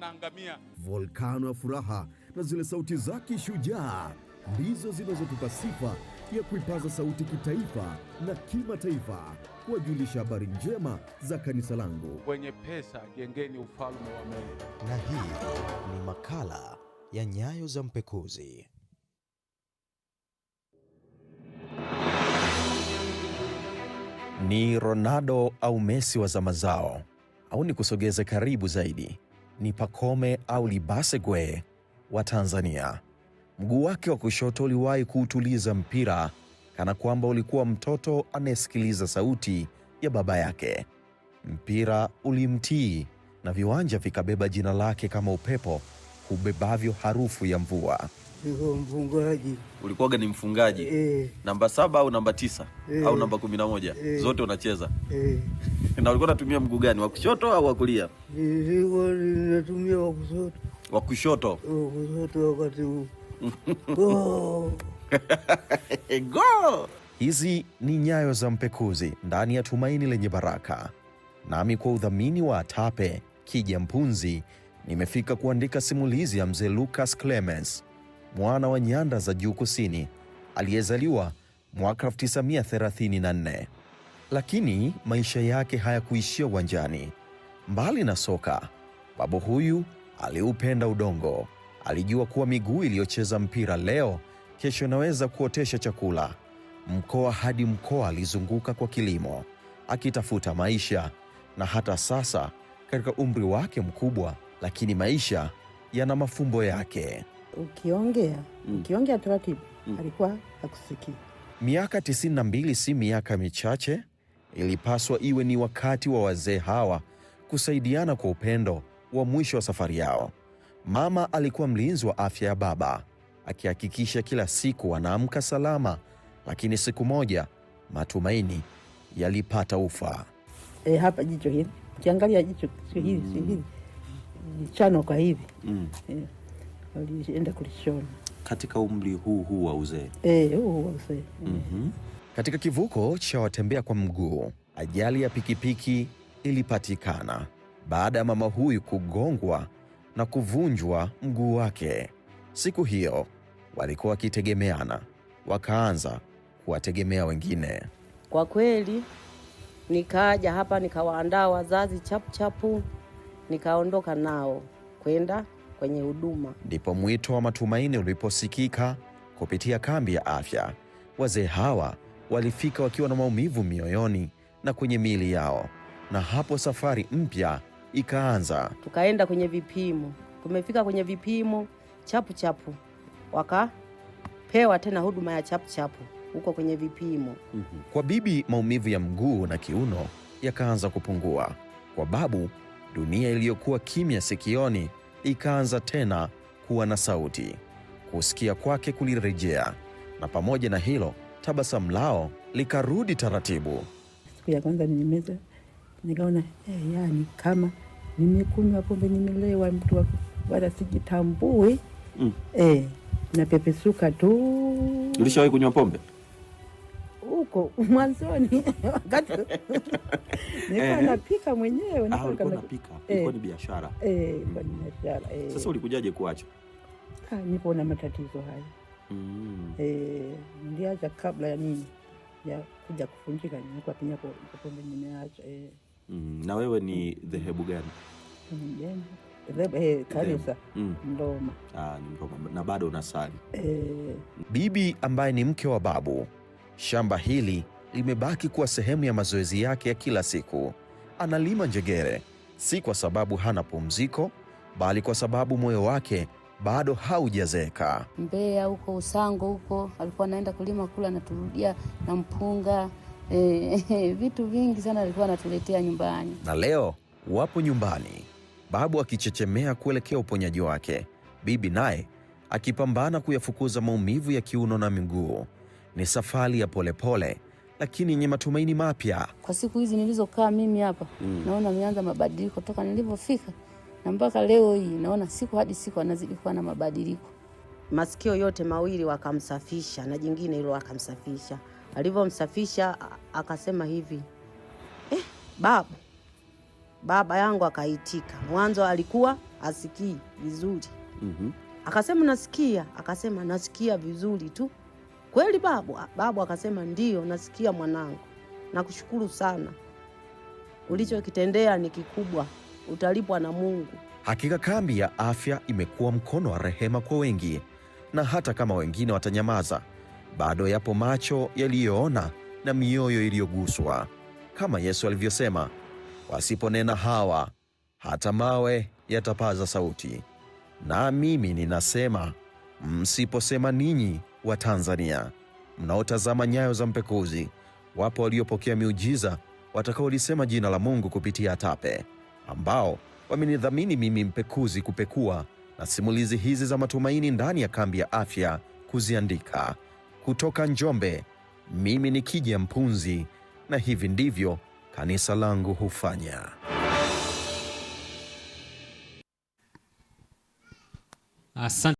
wanaangamia. Volkano ya furaha na zile sauti zake shujaa ndizo zinazotupa sifa ya kuipaza sauti kitaifa na kimataifa, kuwajulisha habari njema za kanisa langu. Wenye pesa, jengeni ufalme wa Mungu. Na hii ni makala ya Nyayo za Mpekuzi. Ni Ronaldo au Messi wa zama zao, au ni kusogeze karibu zaidi, ni Pacome au Libase Gwe wa Tanzania. Mguu wake wa kushoto uliwahi kuutuliza mpira kana kwamba ulikuwa mtoto anayesikiliza sauti ya baba yake. Mpira ulimtii na viwanja vikabeba jina lake kama upepo hubebavyo harufu ya mvua. Niko mfungaji. Ulikuwaga ni mfungaji? Namba 7 au namba 9 au namba 11? Zote unacheza? Na ulikuwa unatumia mguu gani, wa kushoto au wa kulia? Nilikuwa natumia wa kushoto. Wa kushoto? Wa kushoto wakati huu. Go! Go! Hizi ni Nyayo za Mpekuzi ndani ya Tumaini Lenye Baraka. Nami kwa udhamini wa Atape Kija Mpunzi nimefika kuandika simulizi ya mzee Lucas Clemens, mwana wa nyanda za juu kusini, aliyezaliwa mwaka 1934. Lakini maisha yake hayakuishia uwanjani. Mbali na soka, babu huyu aliupenda udongo. Alijua kuwa miguu iliyocheza mpira leo, kesho inaweza kuotesha chakula. Mkoa hadi mkoa alizunguka kwa kilimo, akitafuta maisha, na hata sasa katika umri wake mkubwa, lakini maisha yana mafumbo yake. Ukiongea taratibu alikuwa hakusikii. Miaka 92 si miaka michache. Ilipaswa iwe ni wakati wa wazee hawa kusaidiana kwa upendo wa mwisho wa safari yao. Mama alikuwa mlinzi wa afya ya baba, akihakikisha kila siku anaamka salama, lakini siku moja matumaini yalipata ufa. Hapa jicho hili, ukiangalia jicho hili chano kwa hivi. Walienda kulishona. Katika umri huu wa uzee? Huu wa uzee. Katika kivuko cha watembea kwa mguu, ajali ya pikipiki ilipatikana baada ya mama huyu kugongwa na kuvunjwa mguu wake. Siku hiyo walikuwa wakitegemeana, wakaanza kuwategemea wengine. Kwa kweli nikaja hapa nikawaandaa wazazi chapu, nikaondoka nao kwenda kwenye huduma. Ndipo mwito wa matumaini uliposikika kupitia kambi ya afya. Wazee hawa walifika wakiwa na maumivu mioyoni na kwenye miili yao, na hapo safari mpya ikaanza. Tukaenda kwenye vipimo. Tumefika kwenye vipimo chapu, wakapewa tena huduma ya chapu huko kwenye vipimo. Kwa bibi, maumivu ya mguu na kiuno yakaanza kupungua. Kwa babu, dunia iliyokuwa kimya sikioni ikaanza tena kuwa na sauti. Kusikia kwake kulirejea, na pamoja na hilo tabasamu lao likarudi taratibu. Siku ya kwanza nimemeza, nikaona yani kama nimekunywa pombe, nimelewa, mtu wala sijitambui. Na pepesuka tu. Ulishawahi kunywa pombe? Huko mwanzoni wakati nilikuwa napika mwenyewe. Ulikuwa napika? Ilikuwa ni biashara? Ilikuwa ni biashara. Sasa ulikujaje kuacha? Nipo na matatizo haya. Niliacha kabla ya nini ya kuja kufunjika, nilikuwa kinya pombe nimeacha. Na wewe ni dhehebu gani? Kanisa Mdoma. Ni Mdoma. Na bado unasali? Bibi ambaye ni mke wa babu, shamba hili limebaki kuwa sehemu ya mazoezi yake ya kila siku. Analima njegere, si kwa sababu hana pumziko, bali kwa sababu moyo wake bado haujazeeka. Mbeya huko Usango huko alikuwa anaenda kulima kula, anaturudia na mpunga. Vitu vingi sana alikuwa anatuletea nyumbani. Na leo wapo nyumbani, babu akichechemea kuelekea uponyaji wake, bibi naye akipambana kuyafukuza maumivu ya kiuno na miguu. Ni safari ya polepole lakini yenye matumaini mapya. Kwa siku hizi nilizokaa mimi hapa, naona mianza mabadiliko toka nilipofika na mpaka leo hii, naona siku hadi siku anazidi kuwa na mabadiliko. Masikio yote mawili wakamsafisha na jingine hilo wakamsafisha. Alivyomsafisha akasema hivi, Baba yangu akaitika. Mwanzo alikuwa asikii vizuri. Akasema nasikia, akasema nasikia vizuri tu. Kweli babu? Babu akasema ndio, nasikia mwanangu. Nakushukuru sana. Ulichokitendea ni kikubwa. Utalipwa na Mungu. Hakika kambi ya afya imekuwa mkono wa rehema kwa wengi, na hata kama wengine watanyamaza, bado yapo macho yaliyoona na mioyo iliyoguswa. Kama Yesu alivyosema, wasiponena hawa, hata mawe yatapaza sauti. Na mimi ninasema, msiposema ninyi wa Tanzania mnaotazama Nyayo za Mpekuzi, wapo waliopokea miujiza watakaolisema jina la Mungu kupitia TAPE, ambao wamenidhamini mimi mpekuzi kupekua na simulizi hizi za matumaini ndani ya kambi ya afya kuziandika. Kutoka Njombe, mimi ni Kija Mpunzi, na hivi ndivyo kanisa langu hufanya. Asante.